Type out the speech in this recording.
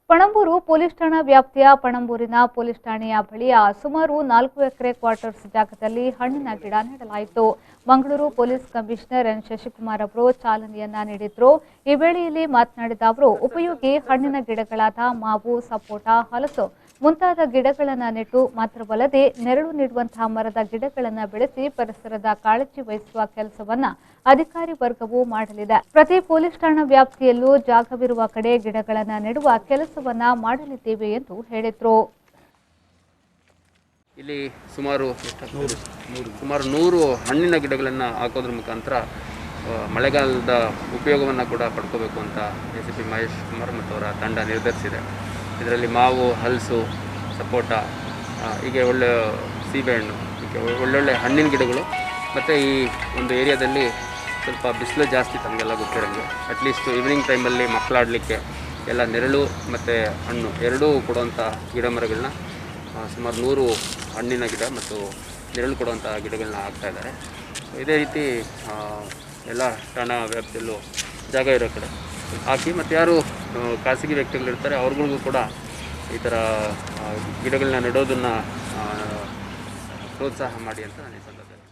Panambur police ಠಾಣಾ ವ್ಯಾಪ್ತಿಯ ಪಣಂಬೂರಿನ police ಠಾಣೆಯ ಬಳಿಯ ಸುಮಾರು 4 ಎಕರೆ ಕ್ವಾರ್ಟರ್ಸ್ ಜಾಗದಲ್ಲಿ ಹಣ್ಣಿನ ಗಿಡ ನೆಡಲಾಯಿತು. Mangaluru police commissioner N Shashikumar ಅವರು ಚಾಲನೆಯನ್ನ ನೀಡಿದ್ರು. ಈ ವೇಳೆಯಲ್ಲಿ ಮಾತನಾಡಿದ ಅವರು, ಉಪಯೋಗಿ ಹಣ್ಣಿನ ಗಿಡಗಳಾದ ಮಾವು, ಸಪೋಟ, ಹಲಸು ಮುಂತಾದ ಗಿಡಗಳನ್ನು ನೆಟ್ಟು ಮಾತ್ರವಲ್ಲದೆ ನೆರಳು ನೀಡುವಂತಹ ಮರದ ಗಿಡಗಳನ್ನು ಬೆಳೆಸಿ ಪರಿಸರದ ಕಾಳಜಿ ವಹಿಸುವ ಕೆಲಸವನ್ನ ಅಧಿಕಾರಿ ವರ್ಗವು ಮಾಡಲಿದೆ. ಪ್ರತಿ ಪೊಲೀಸ್ ಠಾಣಾ ವ್ಯಾಪ್ತಿಯಲ್ಲೂ ಜಾಗವಿರುವ ಕಡೆ ಗಿಡಗಳನ್ನು ನೆಡುವ ಕೆಲಸವನ್ನ ಮಾಡಲಿದ್ದೇವೆ ಎಂದು ಹೇಳಿದರು. ಇಲ್ಲಿ ಸುಮಾರು 100 ಹಣ್ಣಿನ ಗಿಡಗಳನ್ನು ಹಾಕೋದ್ರ ಮುಖಾಂತರ ಮಳೆಗಾಲದ ಉಪಯೋಗವನ್ನು ಕೂಡ ಪಡ್ಕೋಬೇಕು ಅಂತ ACP ಮಹೇಶ್ ಕುಮಾರ್ ಮತ್ತು ಅವರ ತಂಡ ನಿರ್ಧರಿಸಿದೆ. ಇದರಲ್ಲಿ ಮಾವು, ಹಲಸು, ಸಪೋಟ, ಹೀಗೆ ಒಳ್ಳೆ ಸೀಬೆಹಣ್ಣು, ಹೀಗೆ ಒಳ್ಳೊಳ್ಳೆ ಹಣ್ಣಿನ ಗಿಡಗಳು ಮತ್ತು ಈ ಒಂದು ಏರಿಯಾದಲ್ಲಿ ಸ್ವಲ್ಪ ಬಿಸಿಲು ಜಾಸ್ತಿ ತಮಗೆಲ್ಲ ಗೊತ್ತಿರೋಂಗೆ ಅಟ್ಲೀಸ್ಟ್ ಈವ್ನಿಂಗ್ ಟೈಮಲ್ಲಿ ಮಕ್ಕಳಾಡಲಿಕ್ಕೆ ಎಲ್ಲ ನೆರಳು ಮತ್ತು ಹಣ್ಣು ಎರಡೂ ಕೊಡುವಂಥ ಗಿಡ ಮರಗಳನ್ನ ಸುಮಾರು 100 ಹಣ್ಣಿನ ಗಿಡ ಮತ್ತು ನೆರಳು ಕೊಡುವಂಥ ಗಿಡಗಳನ್ನ ಹಾಕ್ತಾಯಿದ್ದಾರೆ. ಇದೇ ರೀತಿ ಎಲ್ಲ ಠಾಣಾ ವ್ಯಾಪ್ತಿಯಲ್ಲೂ ಜಾಗ ಇರೋ ಕಡೆ ಹಾಕಿ ಮತ್ತು ಯಾರು ಖಾಸಗಿ ವ್ಯಕ್ತಿಗಳಿರ್ತಾರೆ ಅವ್ರಿಗೂ ಕೂಡ ಈ ಥರ ಗಿಡಗಳನ್ನ ನೆಡೋದನ್ನು ಪ್ರೋತ್ಸಾಹ ಮಾಡಿ ಅಂತ ನಾನು ಈ ಸಂದರ್ಭದಲ್ಲಿ